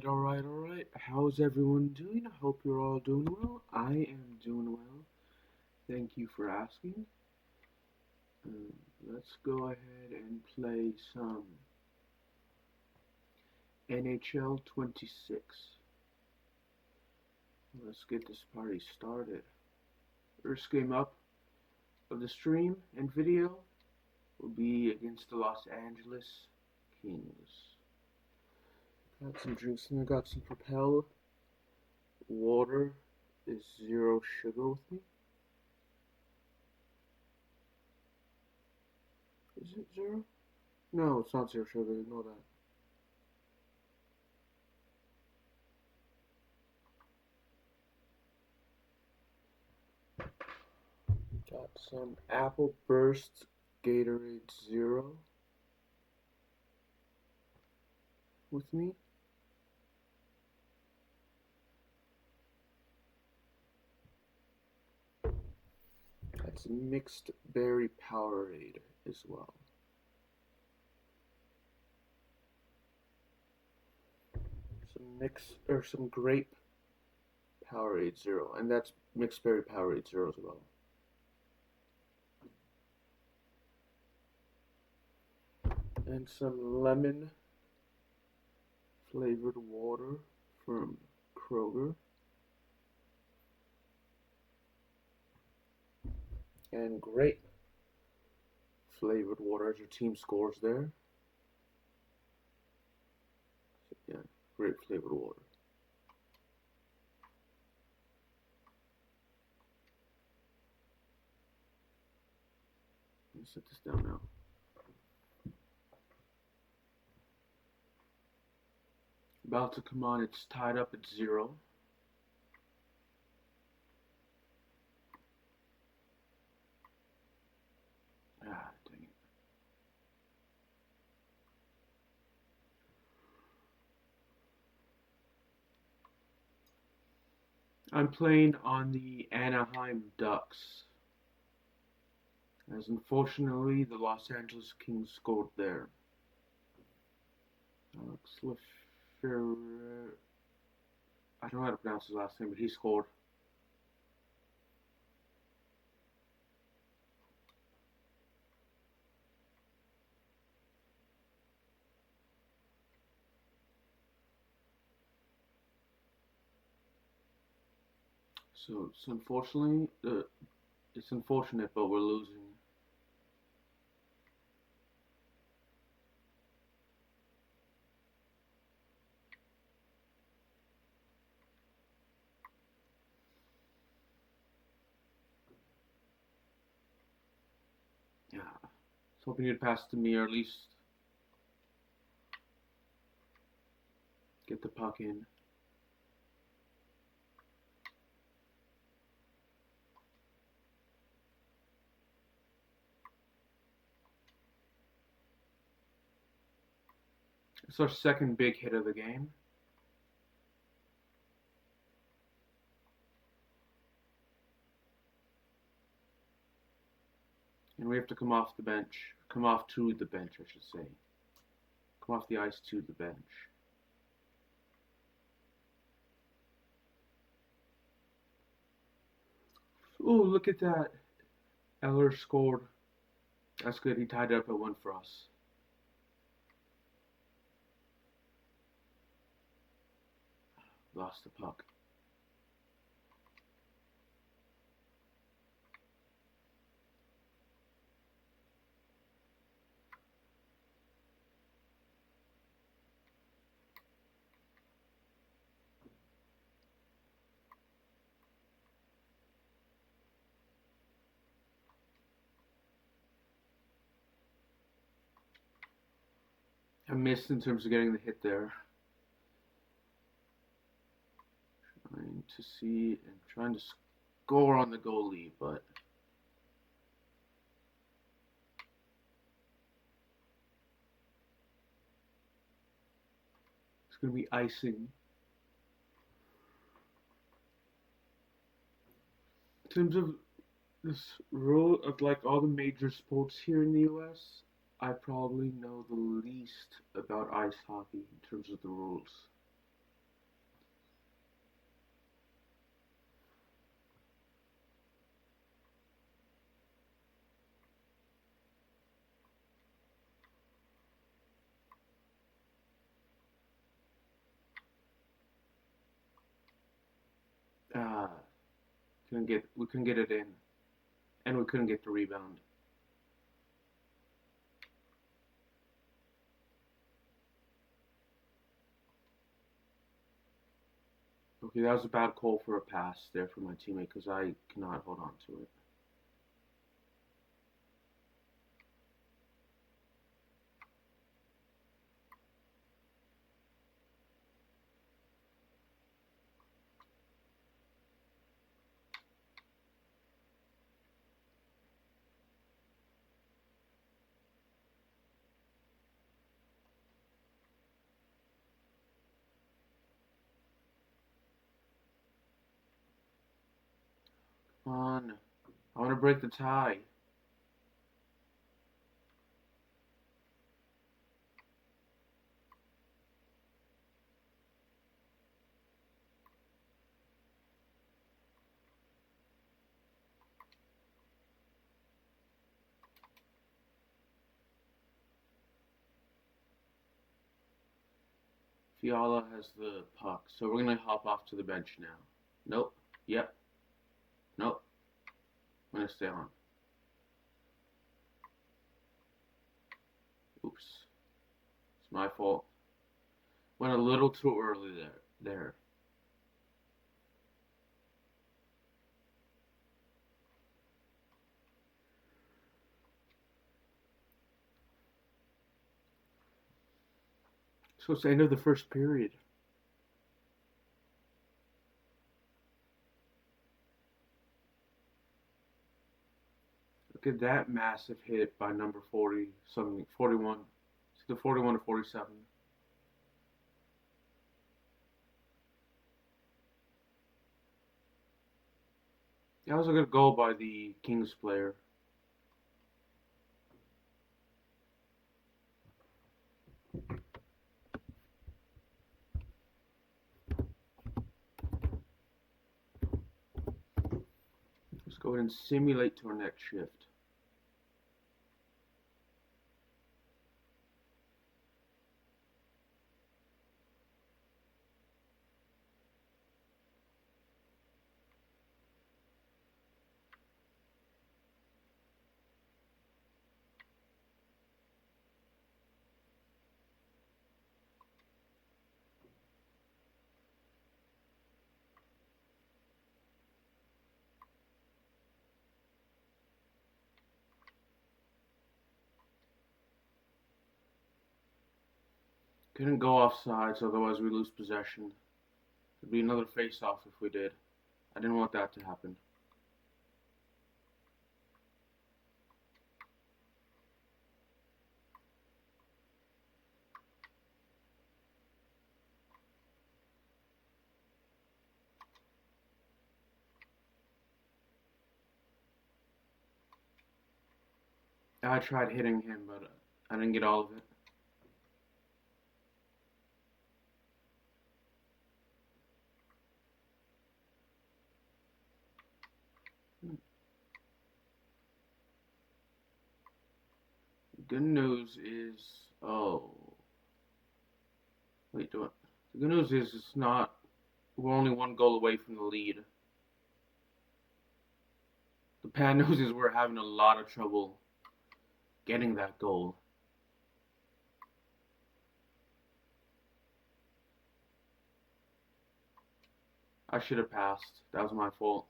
Alright. How's everyone doing? I hope you're all doing well. I am doing well. Thank you for asking. Um, let's go ahead and play some NHL 26. Let's get this party started. First game up of the stream and video will be against the Los Angeles Kings. Got some drinks and I got some Propel. Water is 0 sugar with me. Is it 0? No, it's not 0 sugar, ignore that. Got some Apple Burst Gatorade Zero with me. Got some mixed berry Powerade as well. Some grape Powerade Zero, and that's mixed berry Powerade Zero as well. And some lemon flavored water from Kroger. And grape flavored water as your team scores there. So, yeah, grape flavored water. Let me set this down now. About to come on, it's tied up at 0. Ah, dang it. I'm playing on the Anaheim Ducks, as unfortunately the Los Angeles Kings scored there. Alex Lefebvre, I don't know how to pronounce his last name, but he scored. So it's unfortunate, but we're losing. Yeah, I was hoping you'd pass to me or at least get the puck in. It's our second big hit of the game. And we have to come off the bench. Come off to the bench, I should say. Come off the ice to the bench. Oh, look at that. Eller scored. That's good. He tied it up at 1 for us. Lost the puck. I missed in terms of getting the hit there. Trying to score on the goalie, but it's going to be icing. In terms of this rule of like all the major sports here in the US, I probably know the least about ice hockey in terms of the rules. We couldn't get it in, and we couldn't get the rebound. Okay, that was a bad call for a pass there for my teammate because I cannot hold on to it. Come on. I want to break the tie. Fiala has the puck, so we're going to hop off to the bench now. Nope. Yep. Nope. I'm going to stay on. Oops. It's my fault. Went a little too early there. So it's the end of the first period. Look at that massive hit by number 40, something 41. It's the 41 to 47. That was a good goal by the Kings player. Let's go ahead and simulate to our next shift. Couldn't go off sides, otherwise we lose possession. It'd be another face-off if we did. I didn't want that to happen. I tried hitting him, but I didn't get all of it. Good news is, wait, do it. The good news is it's not. We're only one goal away from the lead. The bad news is we're having a lot of trouble getting that goal. I should have passed. That was my fault.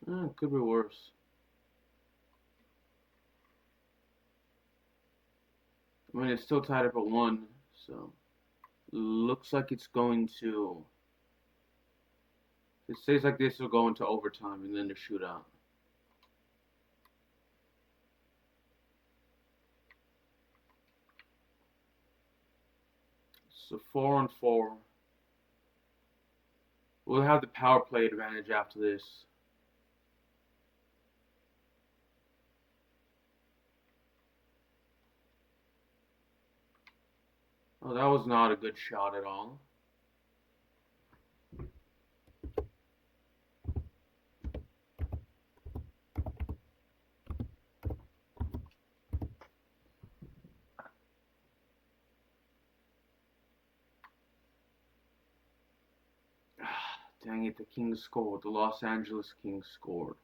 It could be worse. I mean, it's still tied up at 1, so looks like it's going to. If it stays like this, it'll go into overtime and then the shootout. So 4-on-4. We'll have the power play advantage after this. Oh, that was not a good shot at all. Dang it, the Kings scored. The Los Angeles Kings scored.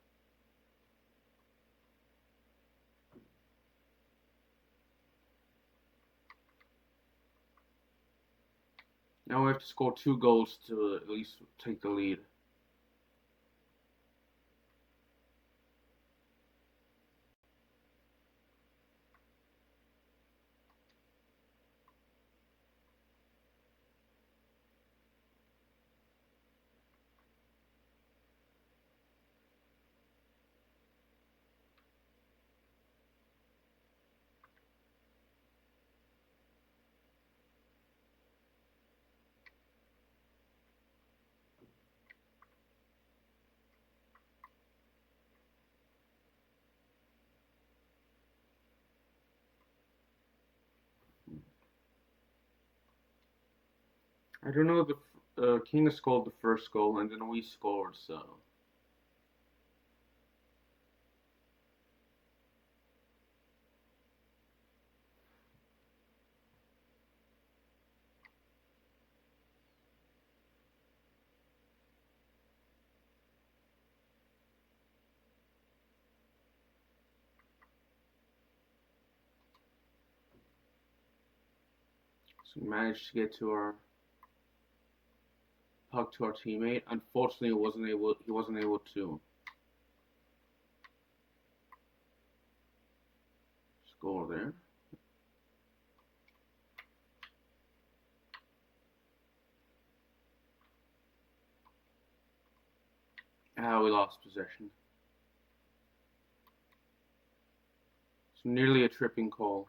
Now we have to score 2 goals to at least take the lead. I don't know, the Kings scored the first goal and then we scored, so. So we managed to get to our puck to our teammate. Unfortunately, he wasn't able to score there. We lost possession. It's nearly a tripping call.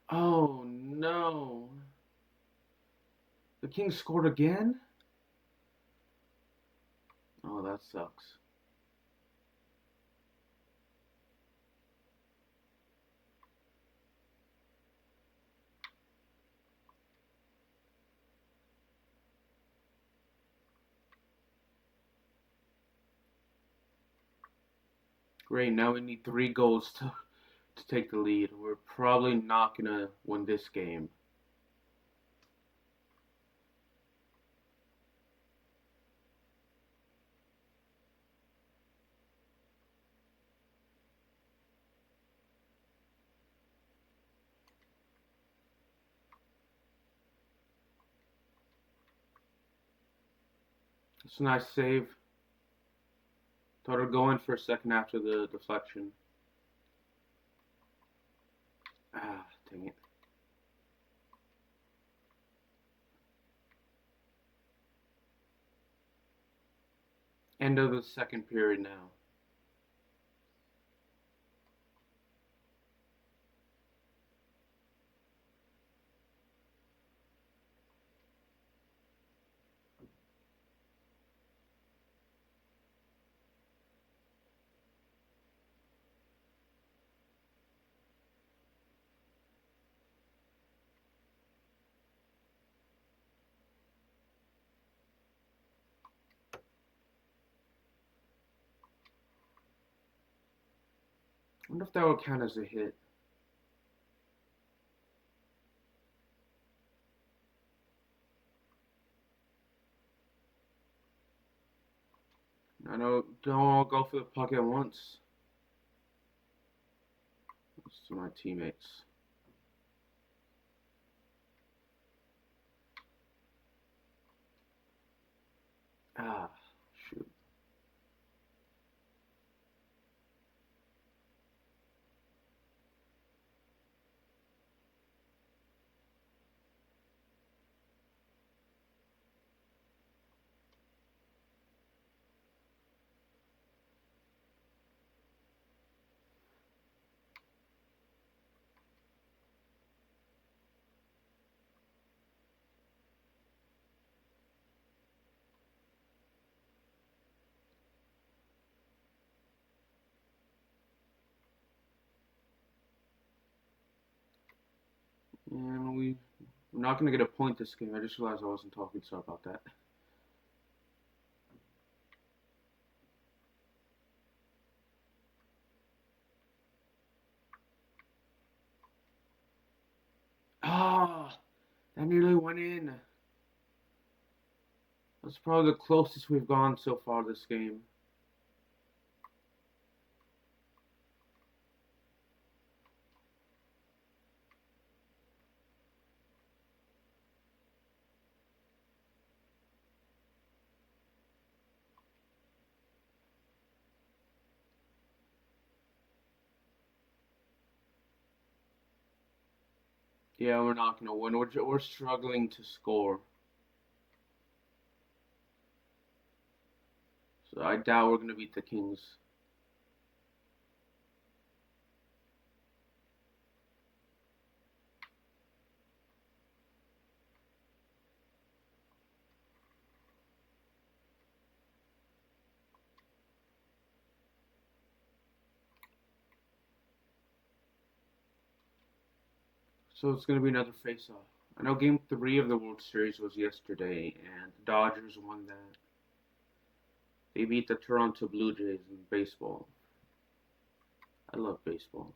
Oh no. The Kings scored again? Oh, that sucks. Great, now we need 3 goals to take the lead. We're probably not gonna win this game. It's a nice save. Thought I'd go in for a second after the deflection. Dang it. End of the second period now. I wonder if that would count as a hit. I don't all go for the puck at once. It's to my teammates. Shoot. And we're not going to get a point this game. I just realized I wasn't talking. Sorry about that. Ah, that nearly went in. That's probably the closest we've gone so far this game. Yeah, we're not going to win. We're struggling to score. So I doubt we're going to beat the Kings. So it's going to be another face-off. I know Game 3 of the World Series was yesterday, and the Dodgers won that. They beat the Toronto Blue Jays in baseball. I love baseball.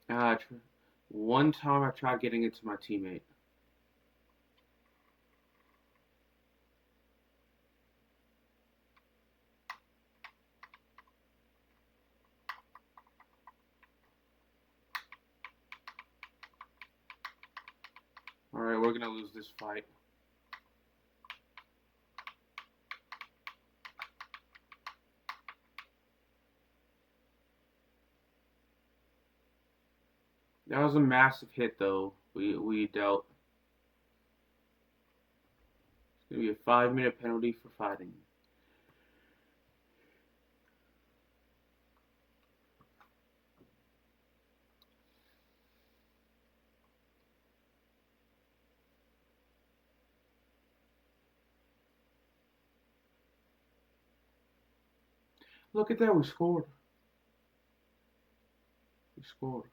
Uh, One time I tried getting it to my teammate. Alright, we're going to lose this fight. That was a massive hit, though. We dealt. It's going to be a 5-minute penalty for fighting. Look at that, we scored. We scored.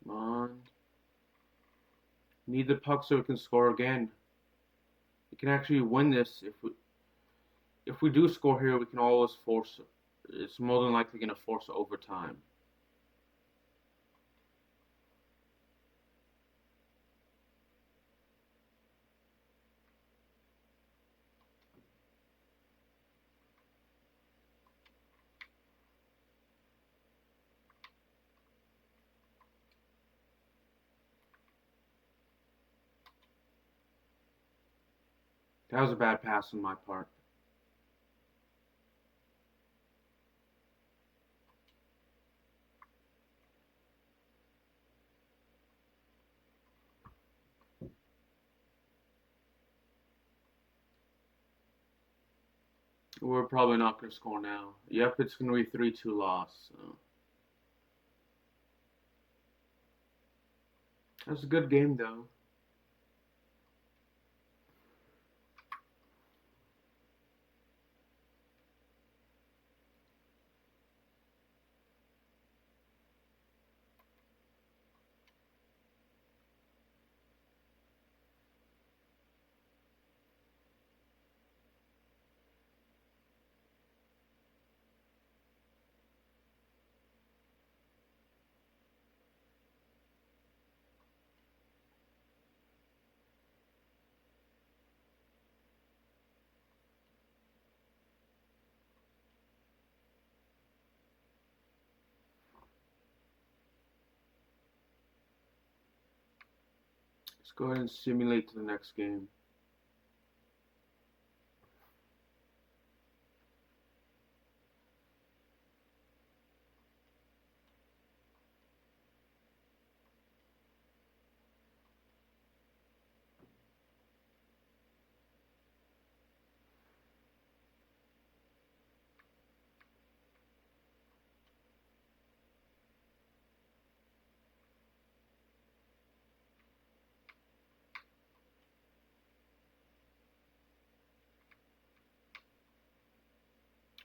Come on. Need the puck so we can score again. We can actually win this if we do score here. We can always force. It's more than likely going to force overtime. That was a bad pass on my part. We're probably not going to score now. Yep, it's going to be 3-2 loss. So. That was a good game, though. Go ahead and simulate to the next game.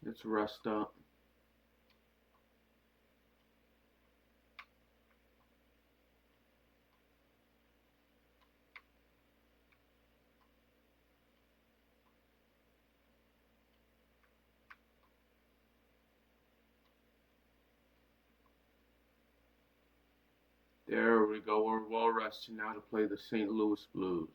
Let's rest up. There we go. We're well rested now to play the St. Louis Blues.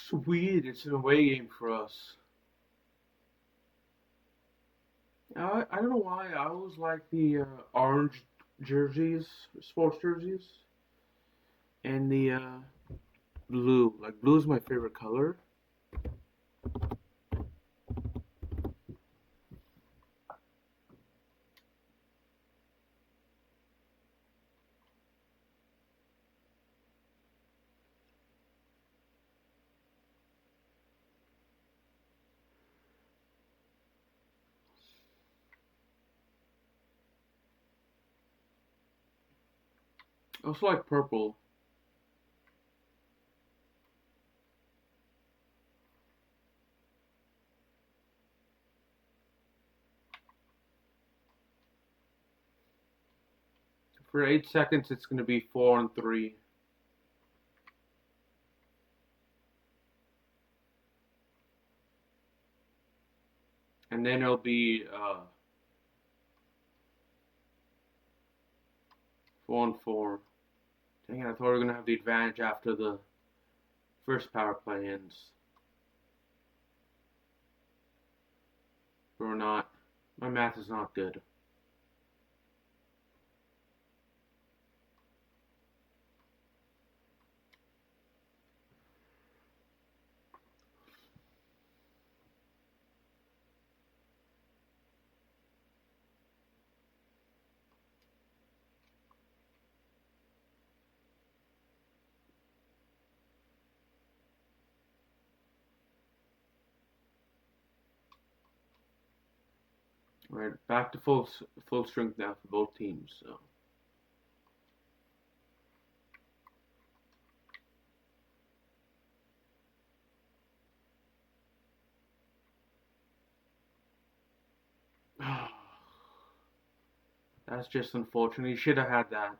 Sweet, it's an away game for us. I don't know why I always like the orange jerseys, sports jerseys, and the blue. Like blue is my favorite color. I also like purple. For 8 seconds, it's going to be 4-3. And then it'll be 4-4. Dang it, I thought we were going to have the advantage after the first power play ends. But we're not. My math is not good. Right, back to full strength now for both teams. So. That's just unfortunate. You should have had that.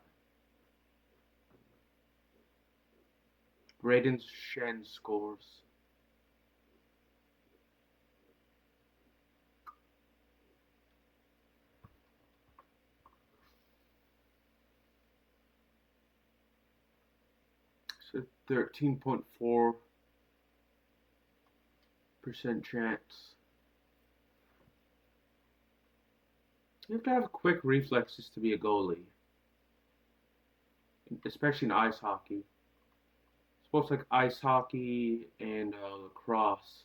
Braden Shen scores. So 13.4% chance. You have to have quick reflexes to be a goalie, especially in ice hockey. It's both like ice hockey and lacrosse,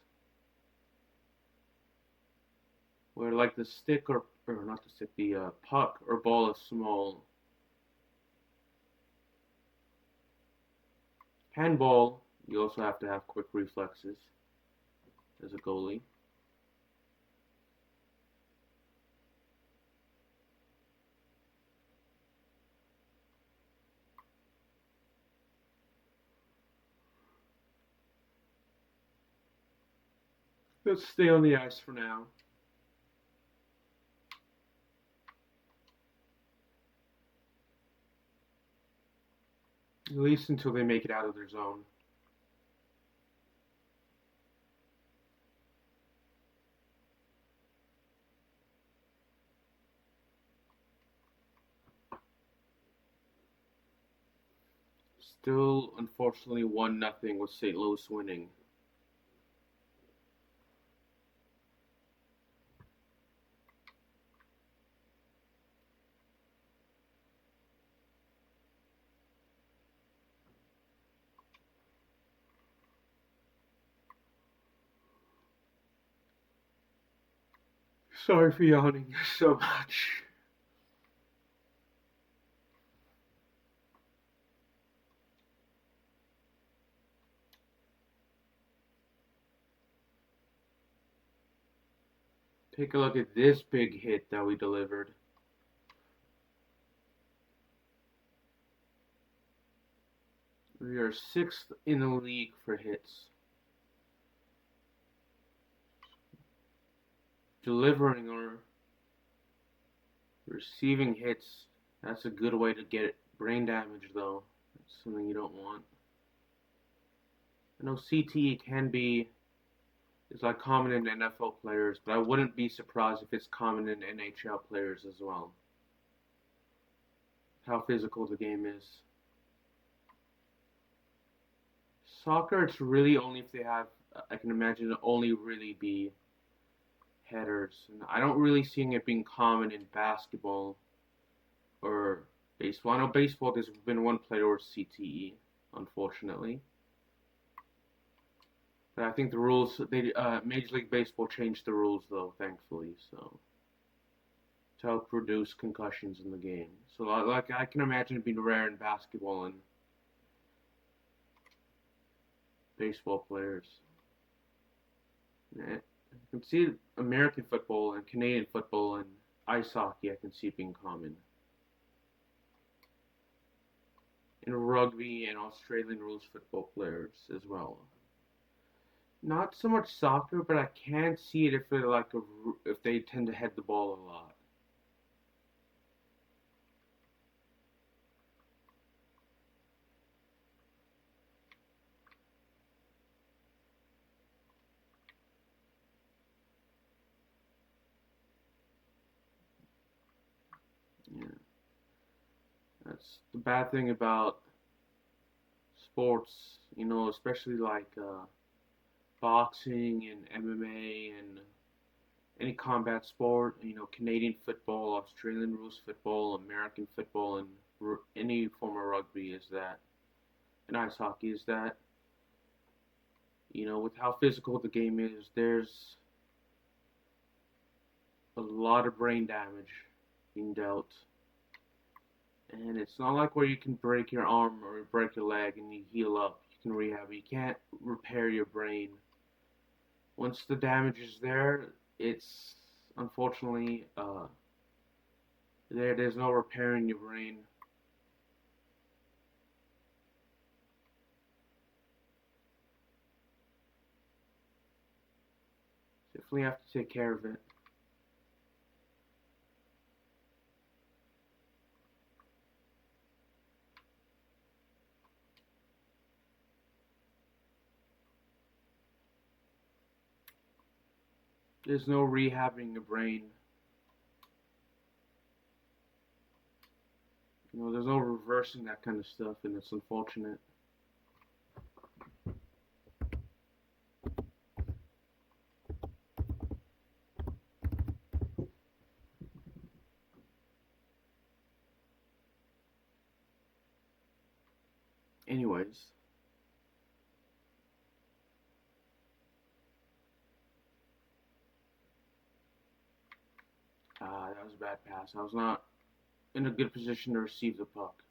where like the stick or not the stick, the puck or ball is small. Handball, you also have to have quick reflexes as a goalie. Let's stay on the ice for now. At least until they make it out of their zone. Still, unfortunately, 1-0 with St. Louis winning. Sorry for yawning so much. Take a look at this big hit that we delivered. We are 6th in the league for hits. Delivering or receiving hits, that's a good way to get brain damage, though. That's something you don't want. I know CTE is like common in NFL players, but I wouldn't be surprised if it's common in NHL players as well. How physical the game is. Soccer, it's really only if they have, I can imagine it only really be headers. And I don't really see it being common in basketball or baseball. I know baseball, there's been one player with CTE, unfortunately. But I think the rules, Major League Baseball changed the rules though, thankfully, so to help reduce concussions in the game. So like I can imagine it being rare in basketball and baseball players. I can see American football and Canadian football and ice hockey. I can see it being common. In rugby and Australian rules football players as well. Not so much soccer, but I can see it if they tend to head the ball a lot. Yeah, that's the bad thing about sports, especially like boxing and MMA and any combat sport, Canadian football, Australian rules football, American football, and any form of rugby is that, and ice hockey is that, with how physical the game is, there's a lot of brain damage being dealt. And it's not like where you can break your arm or break your leg and you heal up. You can rehab. You can't repair your brain. Once the damage is there, it's unfortunately there's no repairing your brain. Definitely have to take care of it. There's no rehabbing your brain. There's no reversing that kind of stuff, and it's unfortunate. Anyways, that was a bad pass. I was not in a good position to receive the puck.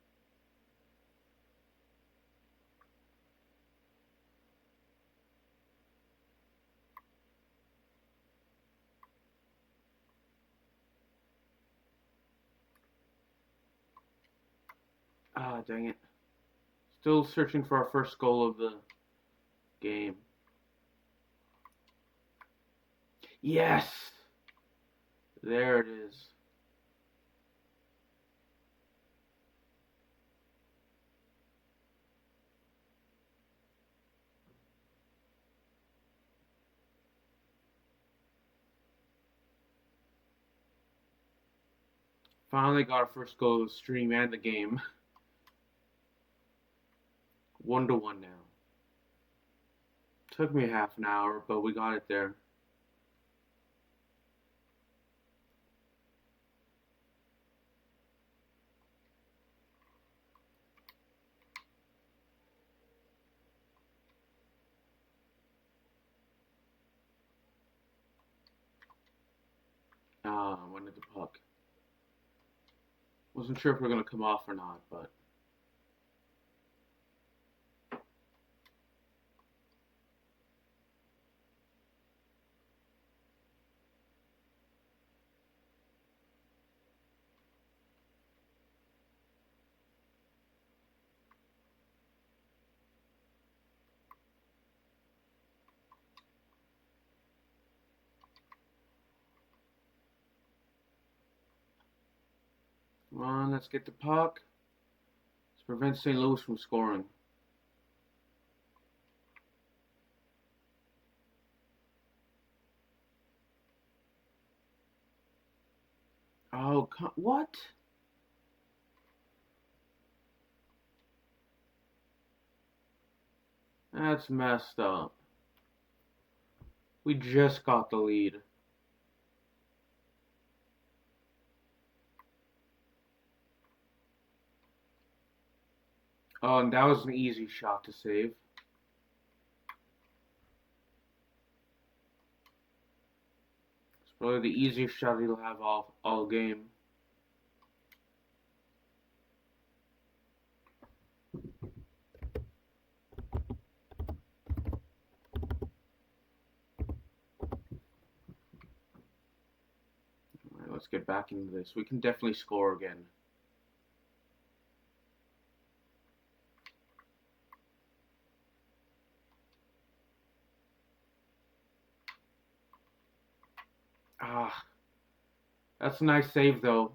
Ah, dang it. Still searching for our first goal of the game. Yes! There it is. Finally got our first goal of the stream and the game. 1-1 now. Took me half an hour, but we got it there. When did the puck? Wasn't sure if we are gonna come off or not, but come on, let's get the puck. Let's prevent St. Louis from scoring. Oh, what? That's messed up. We just got the lead. Oh, and that was an easy shot to save. It's probably the easiest shot he'll have all game. Alright, let's get back into this. We can definitely score again. Ah, that's a nice save though.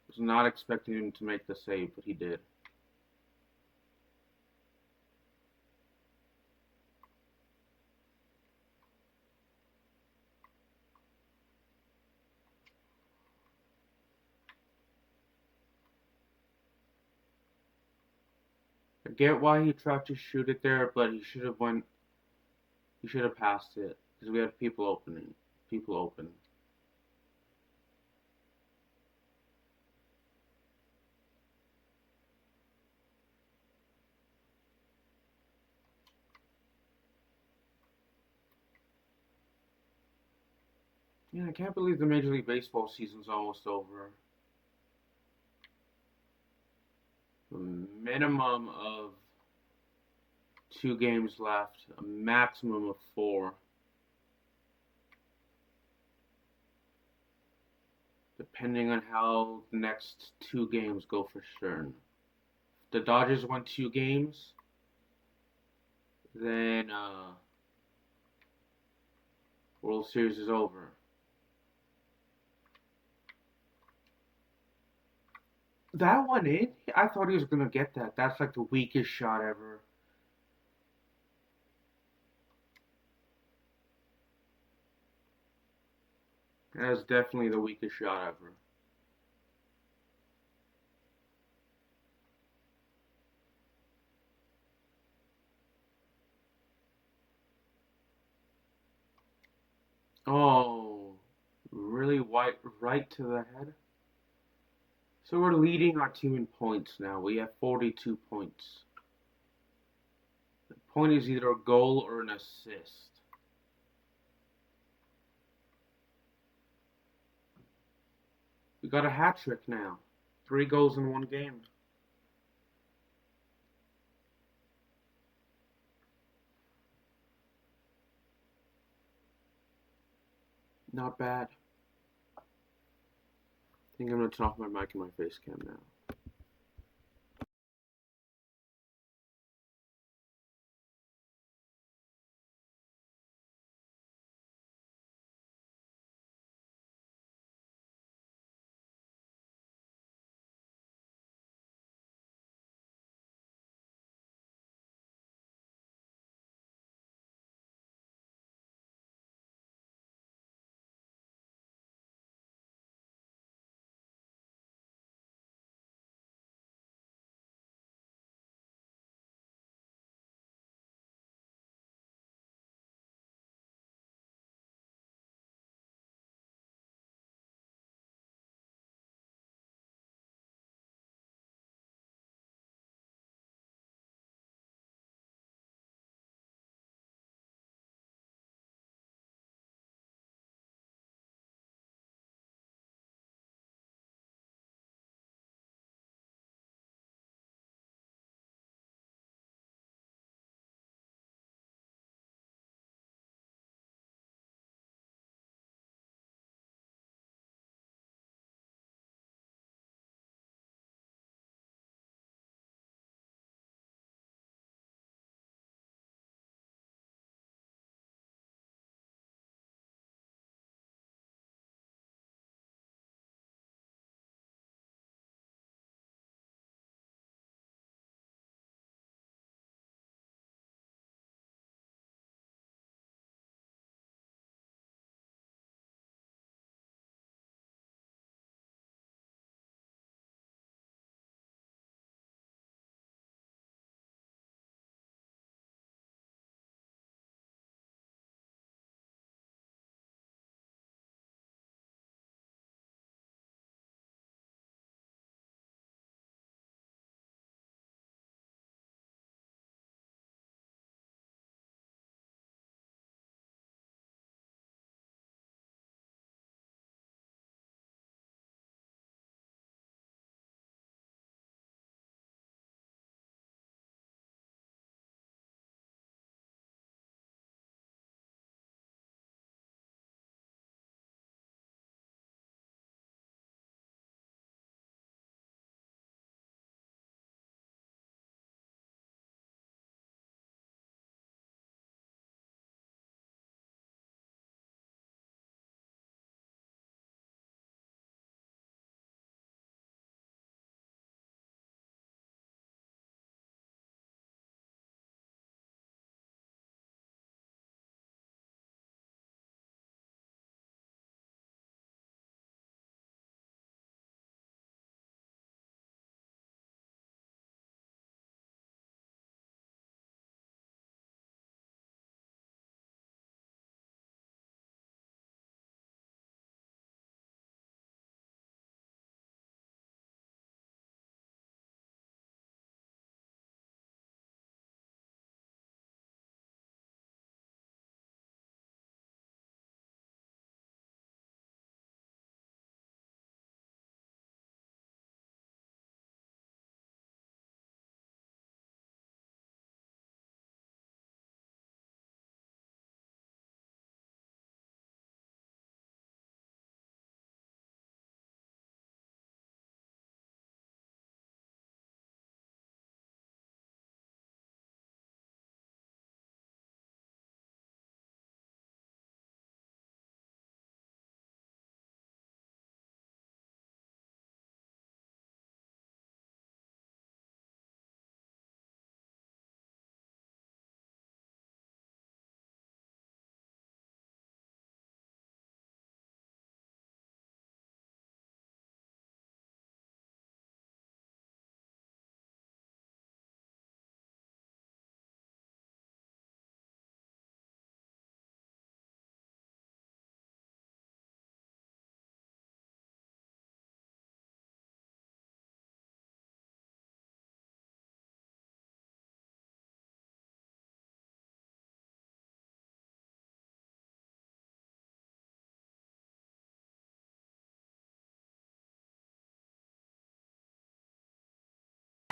Was not expecting him to make the save, but he did. I get why he tried to shoot it there, but he should have went. He should have passed it because we had people open. Yeah, I can't believe the Major League Baseball season's almost over. A minimum of 2 games left, a maximum of 4. Depending on how the next 2 games go for sure. If the Dodgers won 2 games, then World Series is over. That one in? I thought he was gonna get that. That's like the weakest shot ever. That is definitely the weakest shot ever. Oh, really right to the head. So we're leading our team in points now. We have 42 points. The point is either a goal or an assist. We got a hat trick now. 3 goals in 1 game. Not bad. I think I'm gonna turn off my mic and my face cam now.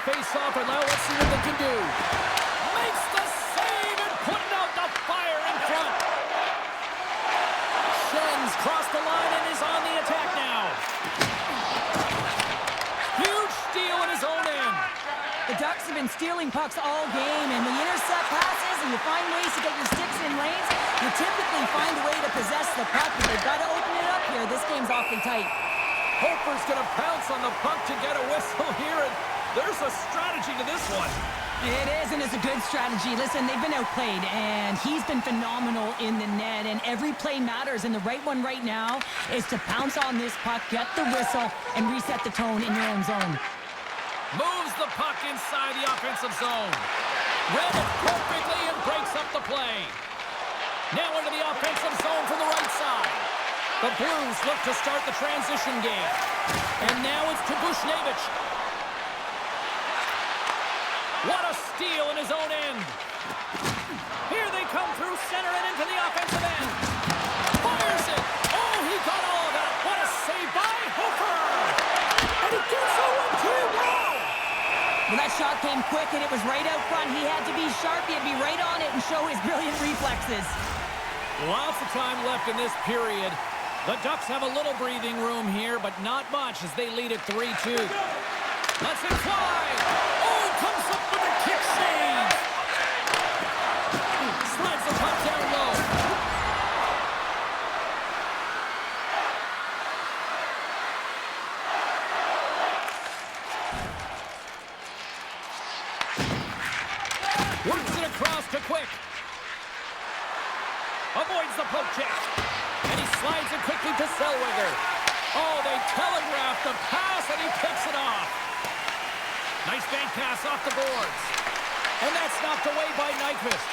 face-off, and now let's see what they can do. Makes the save and putting out the fire in front. Shen's crossed the line and is on the attack now. Huge steal in his own end. The Ducks have been stealing pucks all game, and when you intercept passes and you find ways to get your sticks in lanes, you typically find a way to possess the puck, but they've got to open it up here. This game's awfully tight. Hofer's going to pounce on the puck to get a whistle here, and there's a strategy to this one. It is, and it's a good strategy. Listen, they've been outplayed, and he's been phenomenal in the net, and every play matters, and the right one right now is to pounce on this puck, get the whistle, and reset the tone in your own zone. Moves the puck inside the offensive zone. Read it perfectly and breaks up the play. Now into the offensive zone from the right side. The Blues look to start the transition game. And now it's to Bushnevich. What a steal in his own end. Here they come through center and into the offensive end. Fires it. Oh, he got all of that. What a save by Hofer. And he gets a 1-2. Wow. Well, that shot came quick, and it was right out front. He had to be sharp. He had to be right on it and show his brilliant reflexes. Lots of time left in this period. The Ducks have a little breathing room here, but not much as they lead at 3-2. Let's it fly. Oh, comes up with a kick save. Slides the puck down low. Works it across to Quick. Avoids the poke check. And he slides it quickly to Zellweger. Oh, they telegraph the pass, and he picks it off. Nice bank pass off the boards. And that's knocked away by Nyquist.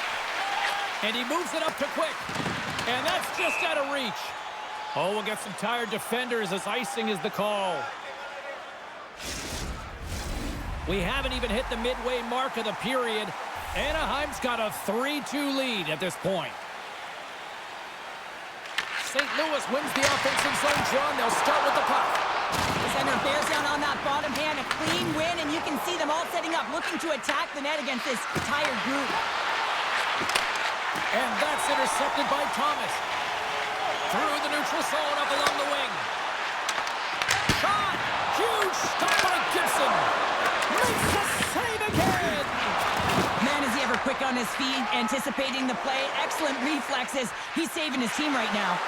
And he moves it up to Quick. And that's just out of reach. Oh, we'll get some tired defenders as icing is the call. We haven't even hit the midway mark of the period. Anaheim's got a 3-2 lead at this point. St. Louis wins the offensive zone, John. They'll start with the puck. The center bears down on that bottom hand, a clean win, and you can see them all setting up, looking to attack the net against this tired group. And that's intercepted by Thomas. Through the neutral zone, up along the wing. Shot! Huge stop by Gibson. Makes the save again! Man, is he ever quick on his feet, anticipating the play. Excellent reflexes. He's saving his team right now.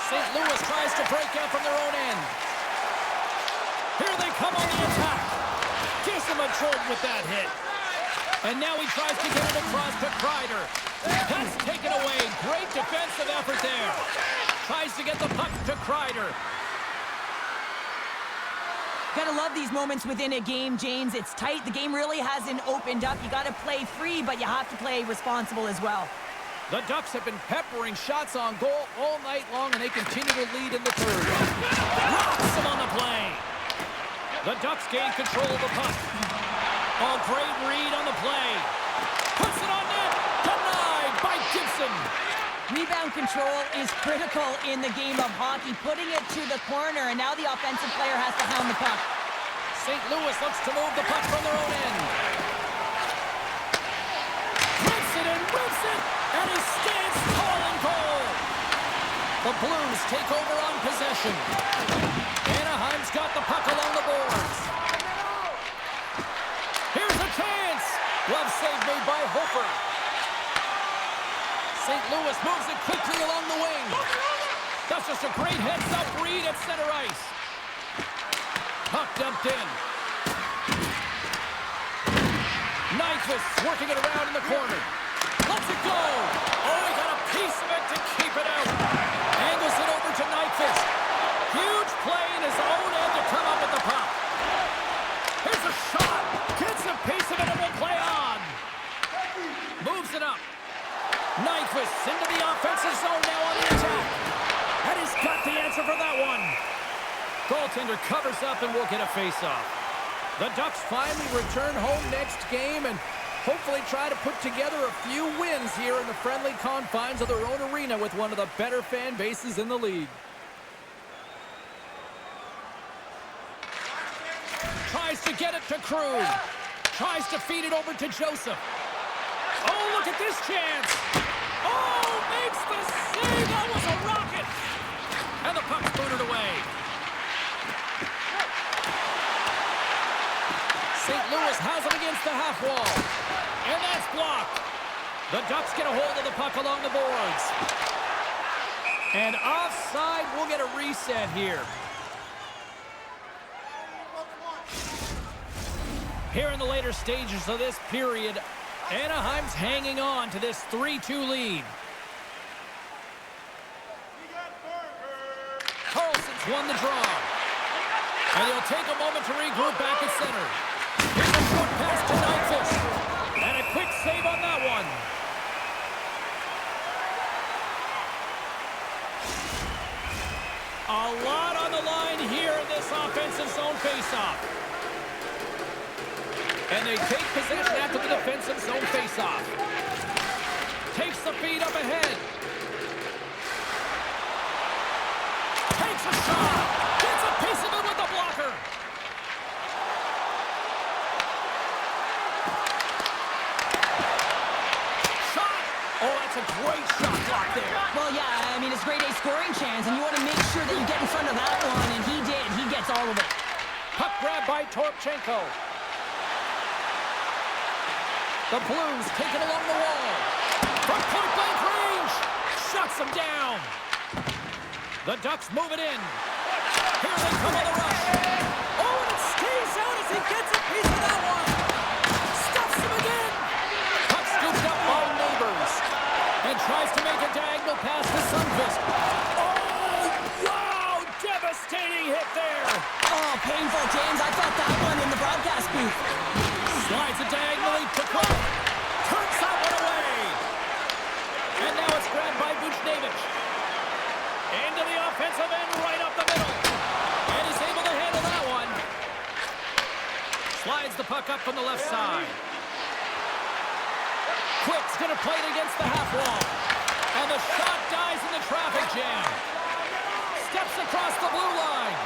St. Louis tries to break out from their own end. Here they come on the attack. Gives him a jolt with that hit. And now he tries to get it across to Kreider. That's taken away. Great defensive effort there. Tries to get the puck to Kreider. Gotta love these moments within a game, James. It's tight. The game really hasn't opened up. You gotta play free, but you have to play responsible as well. The Ducks have been peppering shots on goal all night long, and they continue to lead in the third. Rocks him on the play. The Ducks gain control of the puck. Oh, great read on the play. Puts it on net. Denied by Gibson. Rebound control is critical in the game of hockey. Putting it to the corner, and now the offensive player has to hound the puck. St. Louis looks to move the puck from their own end. Rips it and rips it, and he stands tall and goal. The Blues take over on possession. Anaheim's got the puck along the boards. Here's a chance. Glove save made by Hofer. St. Louis moves it quickly along the wing. That's just a great heads-up read at center ice. Puck dumped in. Nyquist working it around in the corner. Lets it go. Oh, he got a piece of it to keep it out. Angles it over to Nyquist. Huge play in his own end to come up with the puck. Here's a shot. Gets a piece of it and will play on. Moves it up. Nyquist into the offensive zone now on the attack. And he's got the answer for that one. Goaltender covers up and will get a face-off. The Ducks finally return home next game and hopefully try to put together a few wins here in the friendly confines of their own arena with one of the better fan bases in the league. Tries tries to get it to Krug. Tries to feed it over to Joseph. Oh, look at this chance. Oh, makes the save. That was a rocket. And the puck's booted away. St. Louis has it against the half wall. And that's blocked. The Ducks get a hold of the puck along the boards. And offside, we'll get a reset here. Here in the later stages of this period, Anaheim's hanging on to this 3-2 lead. Carlson's won the draw. And he'll take a moment to regroup back at center. Here's a short pass to Nyquist. And a quick save on that one. A lot on the line here in this offensive zone faceoff. And they take possession after the defensive zone faceoff. Takes the feed up ahead. Takes a shot. Gets a piece of it with the blocker. Shot. Oh, that's a great shot block there. Well, yeah, I mean, it's grade A scoring chance, and you want to make sure that you get in front of that one, and he did. He gets all of it. Puck grab by Toropchenko. The Blues take it along the wall. From point-blank range. Shuts them down. The Ducks move it in. Here they come on the rush. Oh, and it stays out as he gets a piece of that one. Stuffs him again. Puck scooped up by Neighbors. And tries to make a diagonal pass to Sundqvist. Oh, wow. Devastating hit there. Oh, painful, James. I thought that one in the broadcast booth. Slides it diagonally to Clark. Turns that one away. And now it's grabbed by Buchnevich. Into the offensive end, right up the middle. And he's able to handle that one. Slides the puck up from the left side. Quick's going to play it against the half wall. And the shot dies in the traffic jam. Steps across the blue line.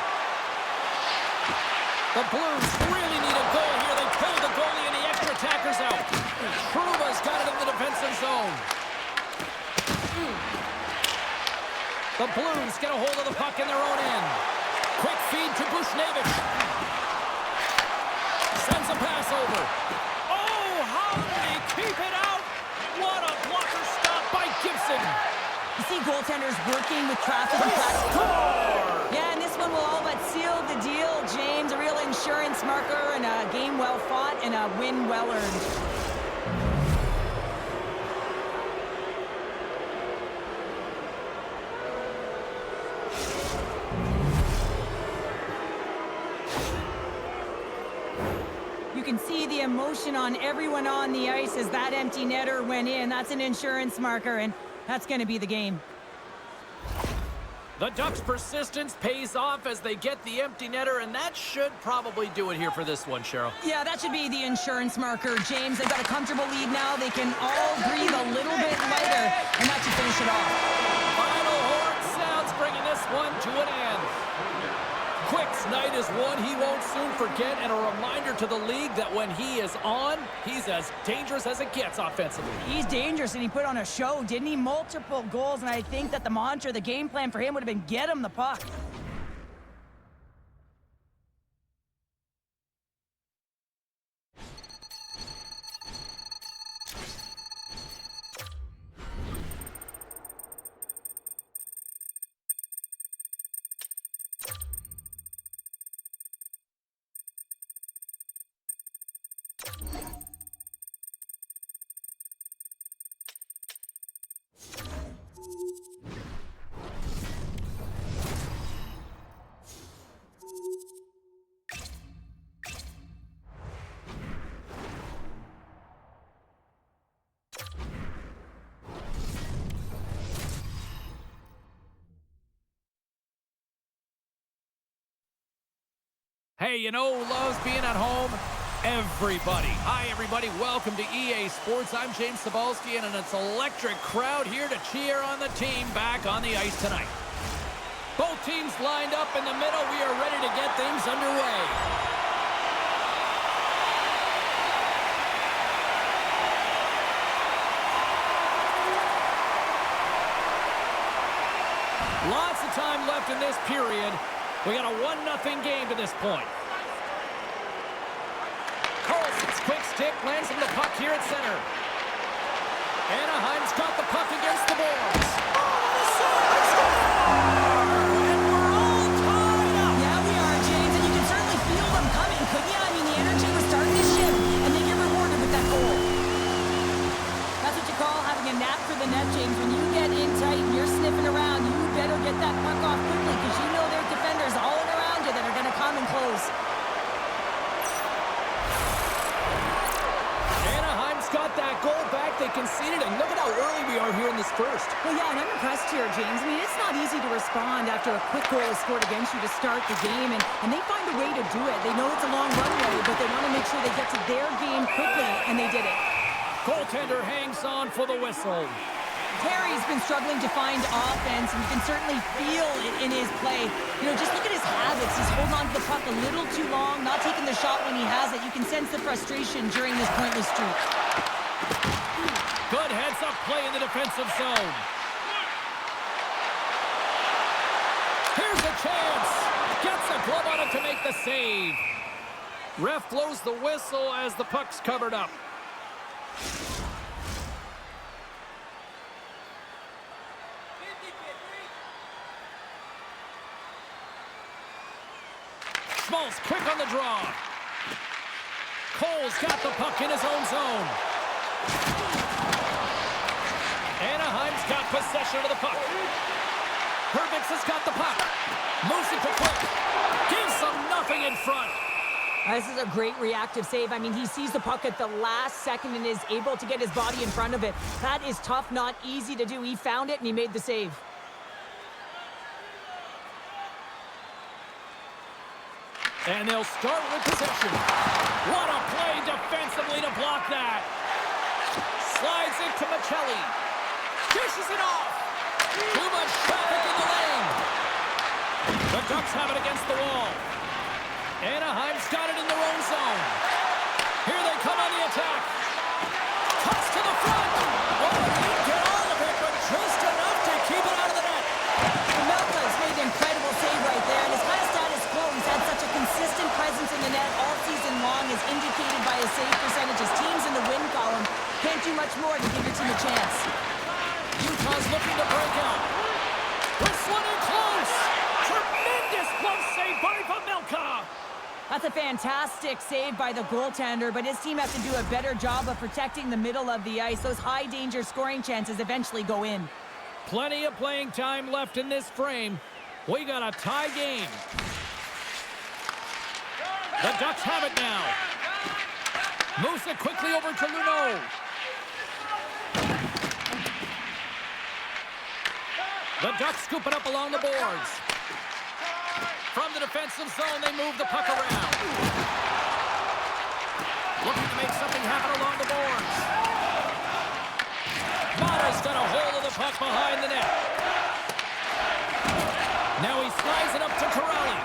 The Blues really need a goal here. They pull the goalie and the extra attackers out. Truba's got it in the defensive zone. The Blues get a hold of the puck in their own end. Quick feed to Buchnevich. Sends a pass over. Oh, how did he keep it out? What a blocker stop by Gibson. You see goaltenders working with traffic and practice. Yeah, and this one will all but seal the deal, James. A real insurance marker and a game well fought and a win well earned. You can see the emotion on everyone on the ice as that empty netter went in. That's an insurance marker, and that's going to be the game. The Ducks' persistence pays off as they get the empty netter, and that should probably do it here for this one, Cheryl. Yeah, that should be the insurance marker, James. They've got a comfortable lead now. They can all breathe a little bit lighter, and that should finish it off. Final horn sounds, bringing this one to an end. Quick's night is one he won't soon forget, and a reminder to the league that when he is on, he's as dangerous as it gets offensively. He's dangerous, and he put on a show, didn't he? Multiple goals, and I think that the mantra, the game plan for him would have been get him the puck. Hey, you know who loves being at home? Everybody. Hi, everybody. Welcome to EA Sports. I'm James Cebulski, and it's an electric crowd here to cheer on the team back on the ice tonight. Both teams lined up in the middle. We are ready to get things underway. Lots of time left in this period. We got a 1-0 game to this point. Carlson's quick stick lands him the puck here at center. Anaheim's got the puck against the boards. And we're all tied up. Yeah, we are, James, and you can certainly feel them coming, couldn't you? I mean, the energy was starting to shift, and they get rewarded with that goal. That's what you call having a knack for the net, James. When you get in tight and you're sniffing around, you better get that puck off quickly because you know there's defenders all around you that are going to come and close. Anaheim's got that goal back. They conceded, and look at how early we are here in this first. Well, yeah, and I'm impressed here, James. I mean, it's not easy to respond after a quick goal is scored against you to start the game, and they find a way to do it. They know it's a long runway, but they want to make sure they get to their game quickly, and they did it. Goaltender hangs on for the whistle. Terry's been struggling to find offense, and you can certainly feel it in his play. You know, just look at his habits. He's holding on to the puck a little too long, not taking the shot when he has it. You can sense the frustration during this pointless streak. Good heads-up play in the defensive zone. Here's a chance. Gets a glove on it to make the save. Ref blows the whistle as the puck's covered up. Schmaltz quick on the draw. Cole's got the puck in his own zone. Anaheim's got possession of the puck. Hervix has got the puck. Moves it to quick. Gives them nothing in front. This is a great reactive save. I mean, he sees the puck at the last second and is able to get his body in front of it. That is tough, not easy to do. He found it and he made the save. And they'll start with possession. What a play defensively to block that. Slides it to Michelli. Dishes it off. Too much traffic in the lane. The Ducks have it against the wall. Anaheim's got it in their own zone. Here they come on the attack. Toss to the front. Oh, he didn't get all of it, but just enough to keep it out of the net. Melka's made an incredible save right there, and his kind of status quo. He's had such a consistent presence in the net all season long, as indicated by his save percentages. Teams in the win column can't do much more to give your team a chance. Utah's looking to break out. This one in close. Tremendous glove save by Pavelka. That's a fantastic save by the goaltender, but his team has to do a better job of protecting the middle of the ice. Those high-danger scoring chances eventually go in. Plenty of playing time left in this frame. We got a tie game. The Ducks have it now. Moves it quickly over to Luneau. The Ducks scoop it up along the boards. From the defensive zone, they move the puck around. Looking to make something happen along the boards. Mata's got a hold of the puck behind the net. Now he slides it up to Corrali.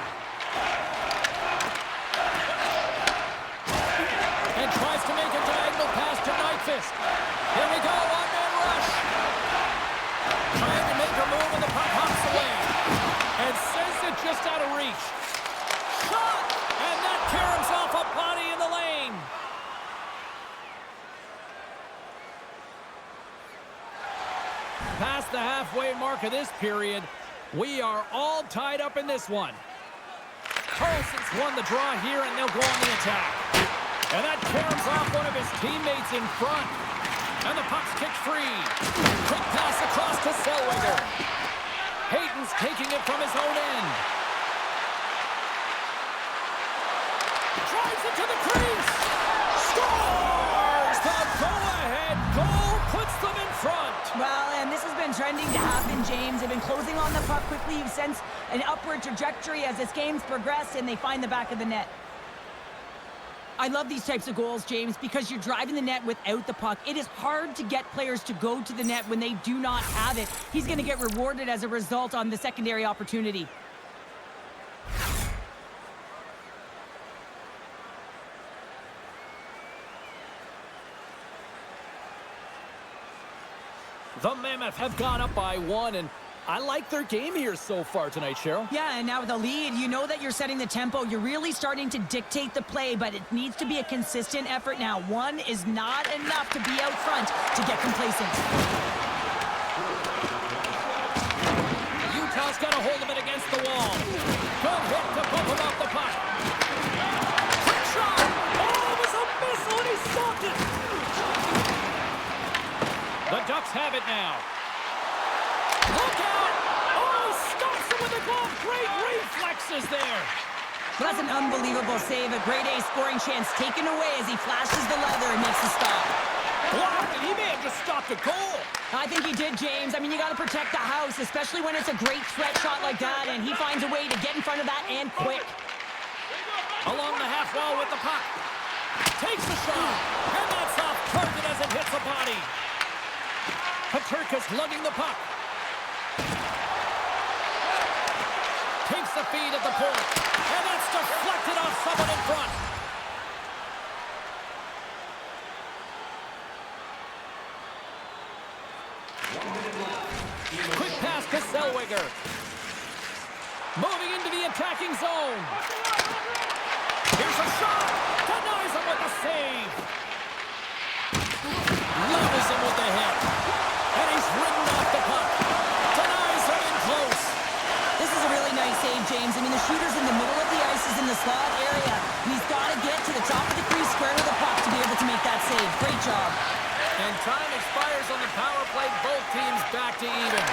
And tries to make a diagonal pass to Nyquist. Here we go, one-man rush. Trying to make a move and the puck hops away. And sends it just out of reach. Shot! And that caroms off a body in the lane. Past the halfway mark of this period, we are all tied up in this one. Carlson's won the draw here, and they'll go on the attack. And that caroms off one of his teammates in front. And the puck's kicked free. Quick pass across to Zellweger. Hayton's taking it from his own end. Drives it to the crease. Scores! The go-ahead goal puts them in front. Well, and this has been trending to happen, James. They've been closing on the puck quickly. You sense an upward trajectory as this game's progressed, and they find the back of the net. I love these types of goals, James, because you're driving the net without the puck. It is hard to get players to go to the net when they do not have it. He's going to get rewarded as a result on the secondary opportunity. The Mammoth have gone up by one, and I like their game here so far tonight, Cheryl. Yeah, and now with the lead, you know that you're setting the tempo. You're really starting to dictate the play, but it needs to be a consistent effort now. One is not enough to be out front to get complacent. Utah's got a hold of it against the wall. Good hit to bump him off the puck. Quick shot! Oh, it was a missile and he stopped it! The Ducks have it now. Look out! Oh, stops him with the glove. Great reflexes there. Well, that's an unbelievable save. A grade A scoring chance taken away as he flashes the leather and makes the stop. Blocked, and he may have just stopped a goal. I think he did, James. I mean, you got to protect the house, especially when it's a great threat shot like that, and he finds a way to get in front of that and quick. Along the half wall with the puck. Takes the shot, and that's off target as it hits the body. Paterka's lugging the puck. Takes the feed at the point, and that's deflected off someone in front. Quick pass to Zellweger. Moving into the attacking zone. Here's a shot. Denies him with the save. Levels him with the hit. And he's ridden off the puck. Denies him in close. This is a really nice save, James. I mean, the shooter's in the middle of the ice, is in the slot area. And he's got to get to the top of the crease square with the puck to be able to make that save. Great job. And time expires on the power play. Both teams back to even.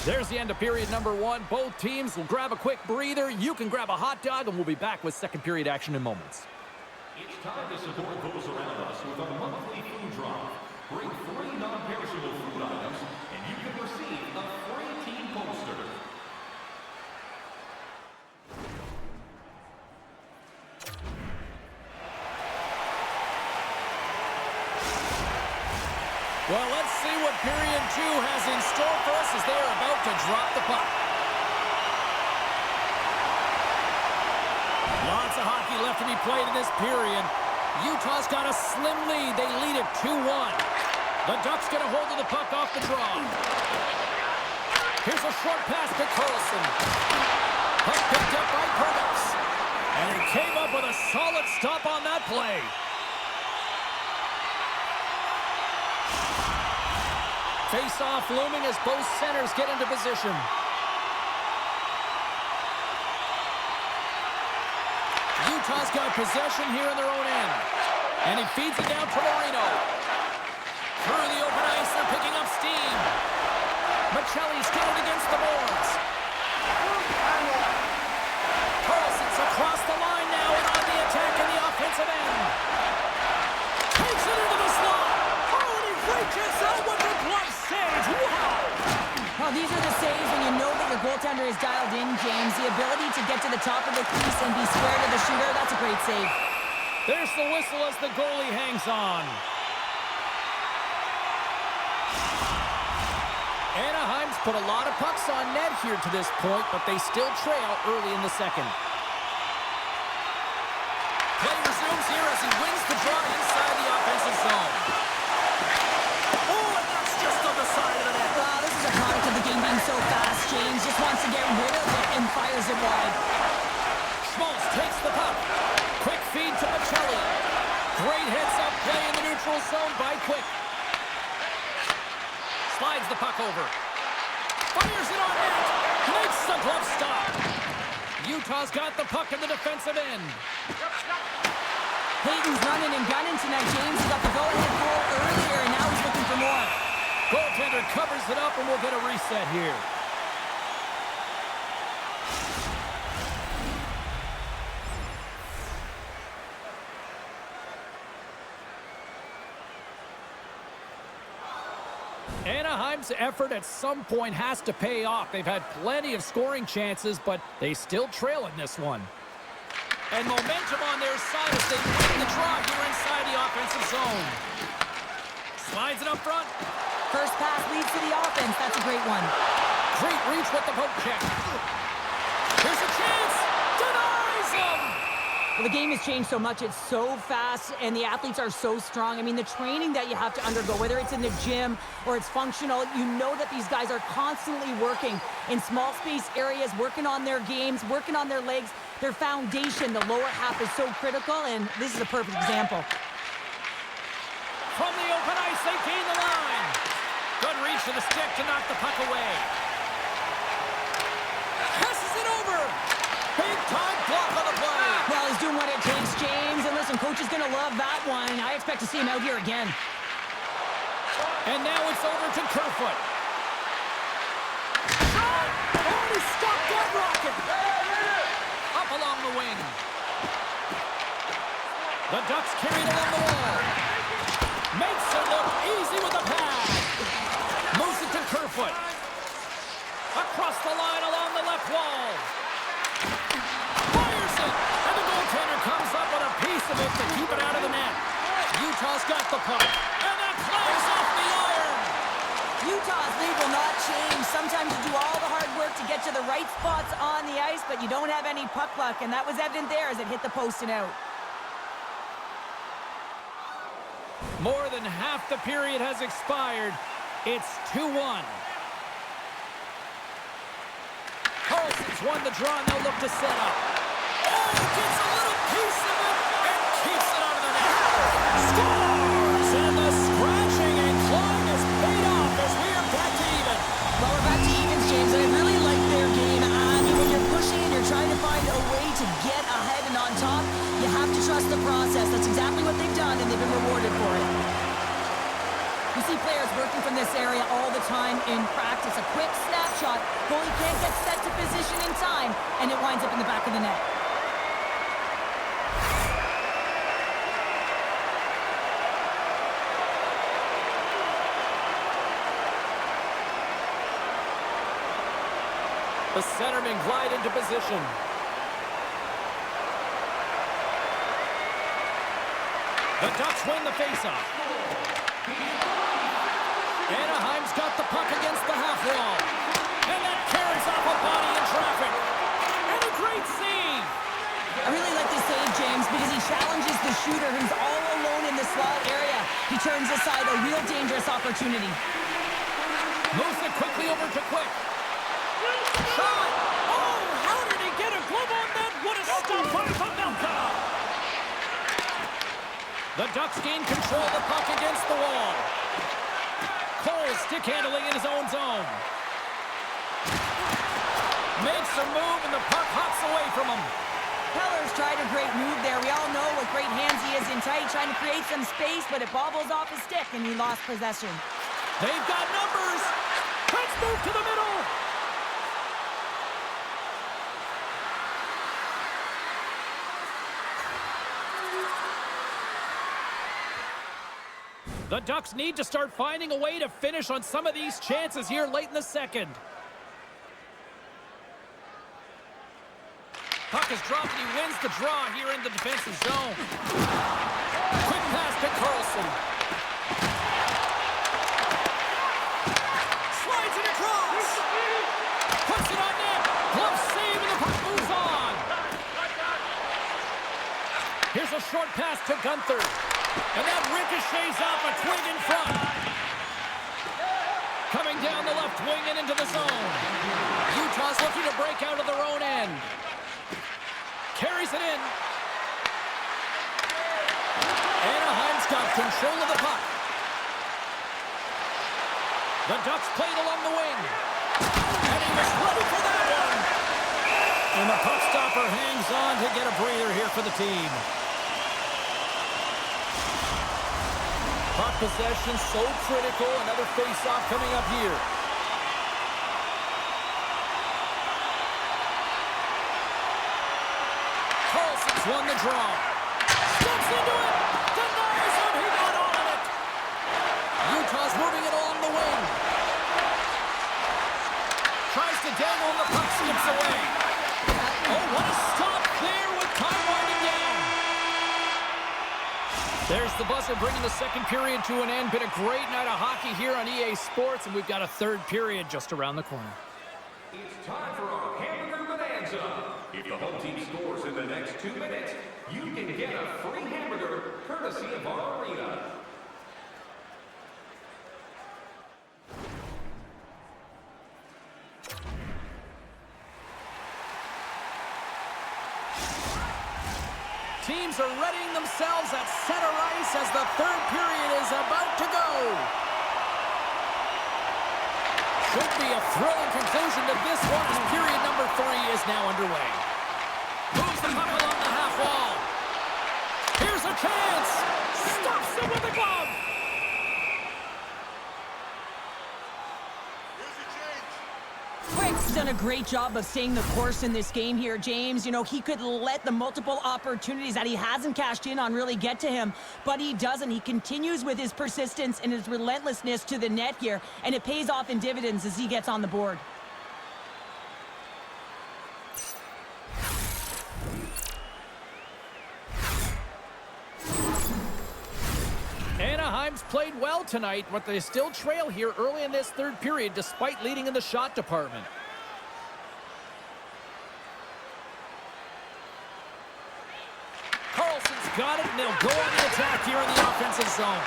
There's the end of period number one. Both teams will grab a quick breather. You can grab a hot dog, and we'll be back with second period action in moments. It's time to support those around us with a monthly food drive. Bring 3 non-perishable food items, and you can receive a free team poster. Well, let's see what period two has in store for us as they are about to drop the puck. Lots of hockey left to be played in this period. Utah's got a slim lead. They lead it 2-1. The Ducks get a hold of the puck off the draw. Here's a short pass to Carlson. Puck picked up by Purvis. And he came up with a solid stop on that play. Face-off looming as both centers get into position. Utah's got possession here in their own end. And he feeds it down to Marino. Through the open ice, they're picking up steam. Michelli's got it against the boards. Carlson's across the line now and on the attack in the offensive end. Takes it into the slot. Oh, and he reaches out with the glove save. Wow! Well, these are the saves when you know that your goaltender is dialed in, James. The ability to get to the top of the crease and be square to the shooter, that's a great save. There's the whistle as the goalie hangs on. Anaheim's put a lot of pucks on net here to this point, but they still trail early in the second. Play resumes here as he wins the draw inside the offensive zone. Oh, and that's just on the side of the net. Wow, this is a product of the game being so fast. James just wants to get rid of it and fires it wide. Schmaltz takes the puck. Quick feed to Michelli. Great heads-up play in the neutral zone by Quick. Slides the puck over. Fires it on net. Makes the glove stop. Utah's got the puck in the defensive end. Hayden's running and gunning tonight, James. He got the go-ahead goal earlier, and now he's looking for more. Goaltender covers it up, and we'll get a reset here. Anaheim's effort at some point has to pay off. They've had plenty of scoring chances, but they still trail in this one. And momentum on their side as they win the draw here inside the offensive zone. Slides it up front. First pass leads to the offense. That's a great one. Great reach with the poke check. Here's a chance. Denies him. Well, the game has changed so much. It's so fast, and the athletes are so strong. I mean, the training that you have to undergo, whether it's in the gym or it's functional, you know that these guys are constantly working in small space areas, working on their games, working on their legs. Their foundation, the lower half, is so critical, and this is a perfect example. From the open ice, they gain the line. Good reach to the stick to knock the puck away. Passes it over. Big time block on the play. Well, he's doing what it takes, James. And listen, coach is going to love that one. I expect to see him out here again. And now it's over to Kerfoot. Shot! Oh, he stopped that rocket. Up along the wing. The Ducks carry it along the wall. Makes it look easy with the pad. Moves it to Kerfoot. Across the line along the left wall. Fires it. And the goaltender comes up with a piece of it to keep it out of the net. Utah's got the puck. And that climbs off the iron. Utah's lead will not change. Sometimes you do all the hard work to get to the right spots on the ice, but you don't have any puck luck, and that was evident there as it hit the post and out. More than half the period has expired. It's 2-1. Carlson's won the draw, and they'll look to set up. Oh, gets a little piece of it and keeps it out of the net. Scores! And the scratching and clawing is paid off as we are back to even. Well, we're back to evens, James, and I really like their game. I mean, when you're pushing and you're trying to find a way to get ahead and on top, you have to trust the process. That's exactly what they've done, and they've been rewarded for it. You see players working from this area all the time in practice. A quick snapshot, goalie can't get set to position in time, and it winds up in the back of the net. The centermen glide into position. The Ducks win the faceoff. Anaheim's got the puck against the half wall. And that carries off a body in traffic. And a great save. I really like this save, James, because he challenges the shooter who's all alone in the slot area. He turns aside a real dangerous opportunity. Moves it quickly over to Quick. Shot! Oh, how did he get a glove on that? What a stop by Pavelka! The Ducks gain control of the puck against the wall. Cole stick handling in his own zone. Makes a move and the puck hops away from him. Heller's tried a great move there. We all know what great hands he is in tight, trying to create some space, but it bobbles off his stick and he lost possession. They've got numbers. Let's move to the middle. The Ducks need to start finding a way to finish on some of these chances here late in the second. Puck is dropped and he wins the draw here in the defensive zone. Quick pass to Carlson. Slides it across. Puts it on net. Glove save and the puck moves on. Here's a short pass to Gunther. And that ricochets off a twig in front. Coming down the left wing and into the zone. Utah's looking to break out of their own end. Carries it in. Anaheim's got control of the puck. The Ducks played along the wing. And he was ready for that one. And the puck stopper hangs on to get a breather here for the team. Puck possession so critical. Another face-off coming up here. Carlson's won the draw. Steps into it. Denies him. He got on it. Utah's moving it along the wing. Tries to dangle and the puck skips away. Oh, what a stop there with time winding down. There's the buzzer bringing the second period to an end. Been a great night of hockey here on EA Sports, and we've got a third period just around the corner. It's time for our Hamburger Bonanza. If the home team scores in the next 2 minutes, you can get a free hamburger courtesy of our arena. Teams are readying themselves at center ice as the third period is about to go. Should be a thrilling conclusion to this one as period number 3 is now underway. Moves the puck along the half wall. Here's a chance. Stops it with a glove. Quick's done a great job of staying the course in this game here, James. You know, he could let the multiple opportunities that he hasn't cashed in on really get to him, but he doesn't. He continues with his persistence and his relentlessness to the net here, and it pays off in dividends as he gets on the board. Anaheim's played well tonight, but they still trail here early in this third period despite leading in the shot department. Carlson's got it, and they'll go on the attack here in the offensive zone.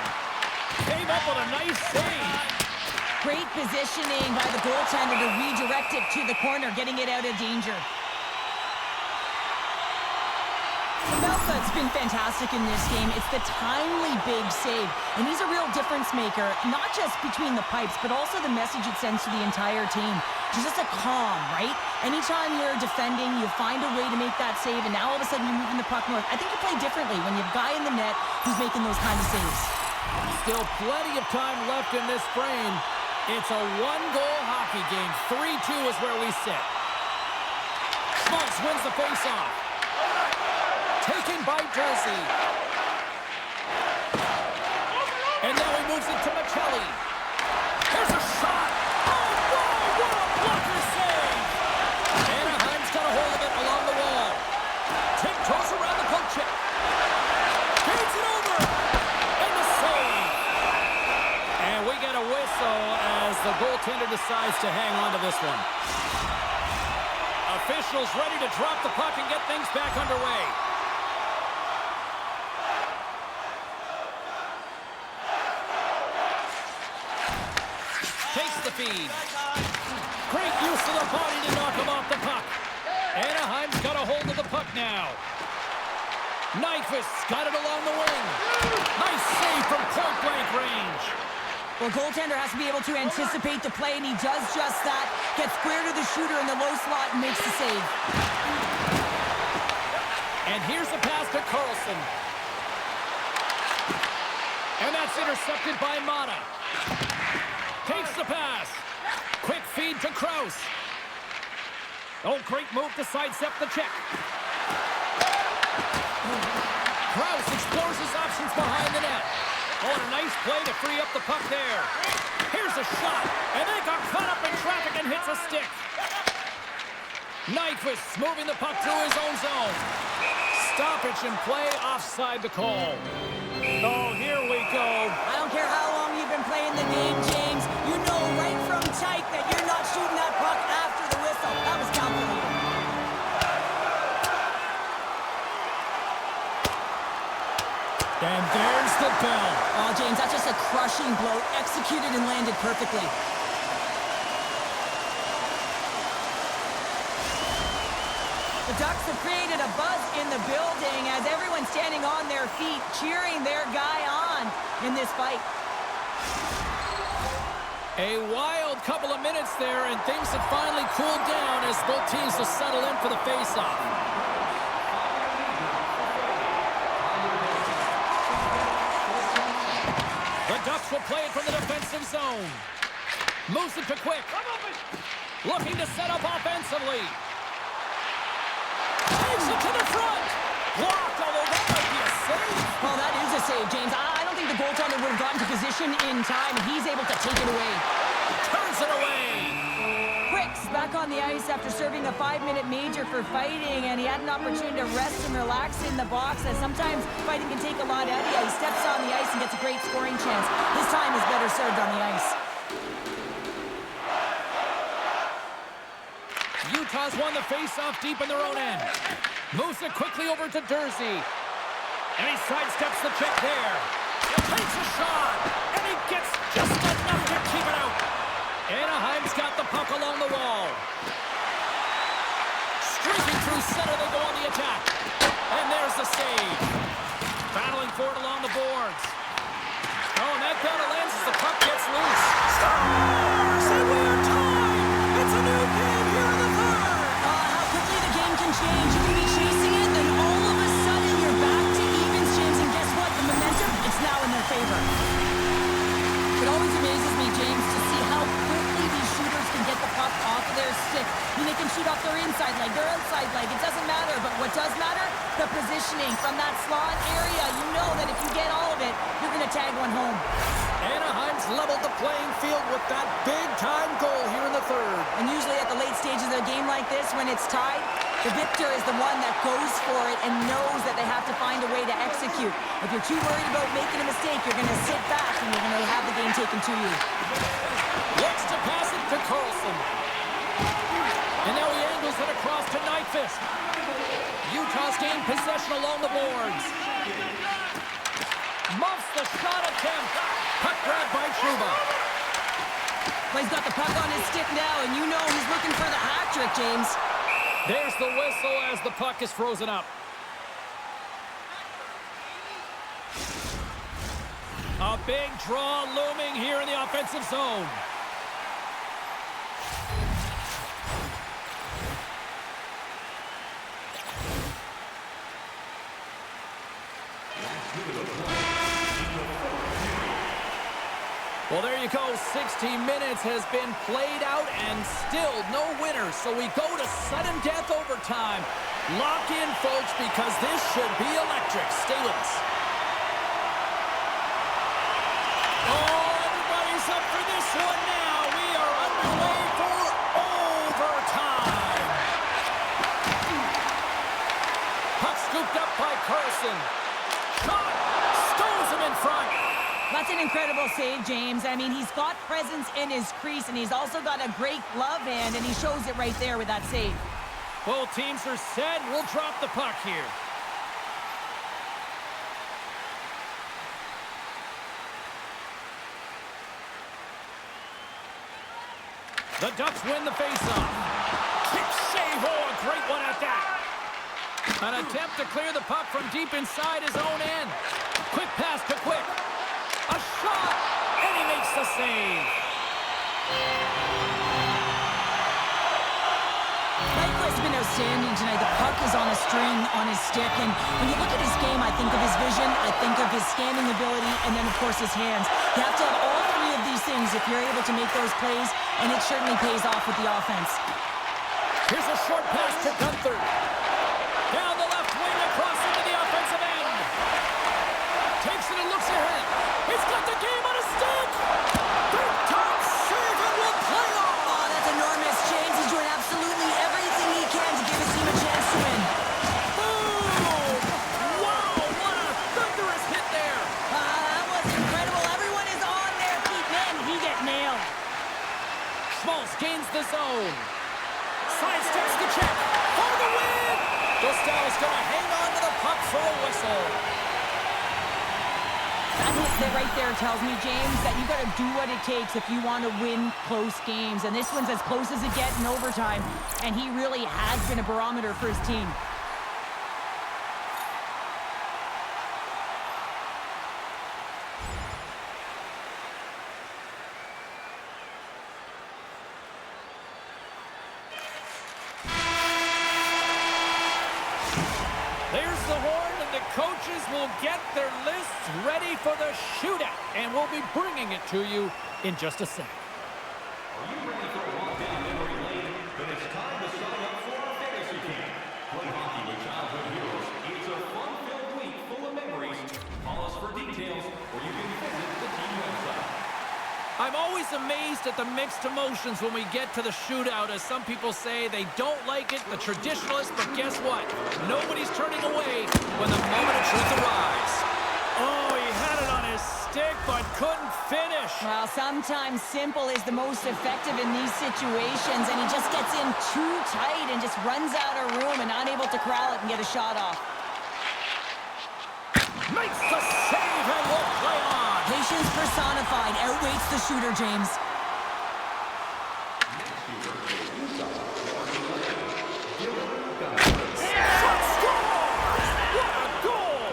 Came up with a nice save. Great positioning by the goaltender to redirect it to the corner, getting it out of danger. Belka's been fantastic in this game. It's the timely big save, and he's a real difference maker, not just between the pipes, but also the message it sends to the entire team. Just a calm, right? Anytime you're defending, you find a way to make that save, and now all of a sudden you're moving the puck north. I think you play differently when you have a guy in the net who's making those kind of saves. Still plenty of time left in this frame. It's a one-goal hockey game. 3-2 is where we sit. Schmaltz wins the face-off. Taken by Jersey. And now he moves it to Michelli. There's a shot. Oh, whoa, what a blocker save. Anaheim's got a hold of it along the wall. Tiptoes around the poke check. Feeds it over. And the save. And we get a whistle as the goaltender decides to hang on to this one. Officials ready to drop the puck and get things back underway. Takes the feed. Great use of the body to knock him off the puck. Anaheim's got a hold of the puck now. Nyquist's got it along the wing. Nice save from point-blank range. Well, goaltender has to be able to anticipate the play, and he does just that. Gets square to the shooter in the low slot and makes the save. And here's the pass to Carlson. And that's intercepted by Mata. Takes the pass. Quick feed to Krause. Oh, great move to sidestep the check. Krause explores his options behind the net. Oh, and a nice play to free up the puck there. Here's a shot, and they got caught up in traffic and hits a stick. Nyquist moving the puck through his own zone. Stoppage and play offside the call. Oh, here we go. I don't care how long you've been playing the game, James. You know right from tight that you're not shooting that puck after the whistle. That was calculated. And there's the bell. Oh, James, that's just a crushing blow. Executed and landed perfectly. The Ducks have created a buzz in the building as everyone's standing on their feet, cheering their guy on in this fight. A wild couple of minutes there, and things have finally cooled down as both teams will settle in for the face-off. The Ducks will play it from the defensive zone. Moves it to Quick. Looking to set up offensively. Takes it to the front. Blocked, although that might be a save. Well, that is a save, James. I don't think the goaltender would have gotten to position in time, and he's able to take it away. Turns it away. Quick's back on the ice after serving a 5-minute major for fighting, and he had an opportunity to rest and relax in the box, as sometimes fighting can take a lot out of you. He steps on the ice and gets a great scoring chance. His time is better served on the ice. Utah's won the face-off deep in their own end. Moves it quickly over to Dursey. And he sidesteps the check there. Takes a shot. And he gets just enough to keep it out. Anaheim's got the puck along the wall. Streaking through center, they go on the attack. And there's the save. Battling for it along the boards. Oh, and that got a lens as the puck gets loose. Scores! And we are tied! It's a new game here in the third! How quickly the game can change. You can be chasing it, then all of a sudden you're back to evens, James. And guess what? The momentum, it's now in their favor. It always amazes me, James, to see how quickly these shooters can get the puck off of their stick. I mean, they can shoot off their inside leg, their outside leg. It doesn't matter. But what does matter? The positioning from that slot area. You know that if you get all of it, you're going to tag one home. Anaheim's leveled the playing field with that big-time goal here in the third. And usually at the late stages of a game like this, when it's tied, the victor is the one that goes for it and knows that they have to find a way to execute. If you're too worried about making a mistake, you're going to sit back and you're going to have the game taken to you. Looks to pass it to Carlson. And now he angles it across to Nyquist. Utah's gained possession along the boards. Muffs the shot attempt. Puck grab by Trouba. Well, he's got the puck on his stick now, and you know he's looking for the hat trick, James. There's the whistle as the puck is frozen up. A big draw looming here in the offensive zone. Well, there you go. 60 minutes has been played out and still no winners. So we go to sudden death overtime. Lock in, folks, because this should be electric. Stay with us. Oh, everybody's up for this one now. We are underway for overtime. Puck scooped up by Carlson. Shot! Stones him in front. That's an incredible save, James. I mean, he's got presence in his crease, and he's also got a great glove hand, and he shows it right there with that save. Both teams are set. We'll drop the puck here. The Ducks win the faceoff. Kick save. Oh, a great one at that. An attempt to clear the puck from deep inside his own end. Quick pass to Quick. A shot, and he makes the save. Nyquist's been outstanding tonight. The puck is on a string on his stick, and when you look at his game, I think of his vision, I think of his standing ability, and then, of course, his hands. You have to have all three of these things if you're able to make those plays, and it certainly pays off with the offense. Here's a short pass to Gunther. Down the left wing, across into the offensive end. Takes it and looks ahead. He's got the game on his stick! Big time save and will play on! Oh, that's enormous, James. He's doing absolutely everything he can to give his team a chance to win. Boom! Wow, what a thunderous hit there! That was incredible. Everyone is on their feet. Man, he get nailed. Schmaltz gains the zone. Sidesteps the check for the win! Dostal's gonna hang on to the puck for a whistle. That hit there right there tells me, James, that you got to do what it takes if you want to win close games. And this one's as close as it gets in overtime. And he really has been a barometer for his team. There's the horn, and the coaches will get their lists ready for the shootout, and we'll be bringing it to you in just a sec. Are you ready for a walk down memory lane? Then it's time to sign up for our fantasy camp. Play hockey with childhood heroes. It's a fun-filled week full of memories. Call us for details, or you can visit the team website. I'm always amazed at the mixed emotions when we get to the shootout, as some people say they don't like it, the traditionalists, but guess what? Nobody's turning away when the moment of truth arrives. Oh, he had it on his stick, but couldn't finish. Well, sometimes simple is the most effective in these situations, and he just gets in too tight and just runs out of room and unable to corral it and get a shot off. Makes the save and will play on. Patience personified outweighs the shooter, James.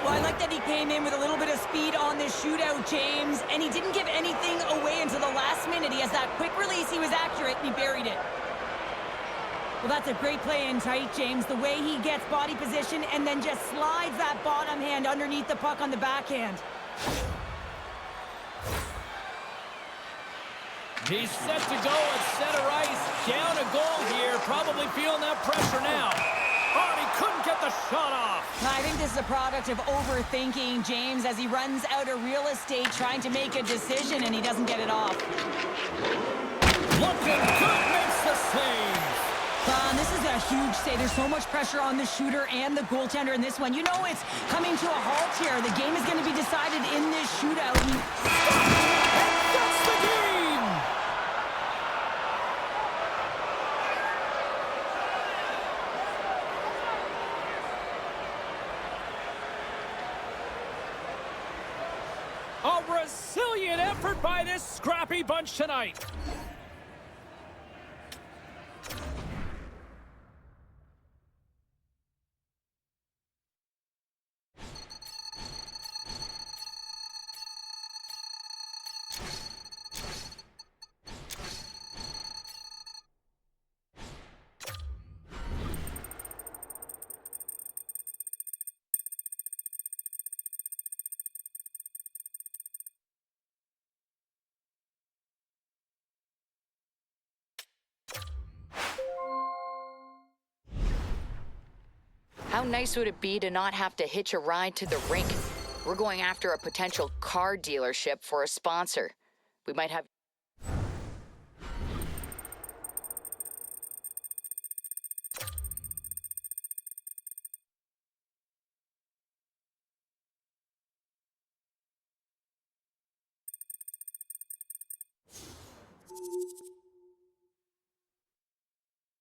I like that he came in with a little bit of speed on this shootout, James, and he didn't give anything away until the last minute. He has that quick release, he was accurate, and he buried it. Well, that's a great play in tight, James. The way he gets body position and then just slides that bottom hand underneath the puck on the backhand. He's set to go at center ice. Down a goal here, probably feeling that pressure now. Oh, and he couldn't get the shot off. I think this is a product of overthinking, James, as he runs out of real estate trying to make a decision and he doesn't get it off. Looking good, makes the save. This is a huge save. There's so much pressure on the shooter and the goaltender in this one. You know it's coming to a halt here. The game is going to be decided in this shootout. And that's the game! A resilient effort by this scrappy bunch tonight. How nice would it be to not have to hitch a ride to the rink? We're going after a potential car dealership for a sponsor. We might have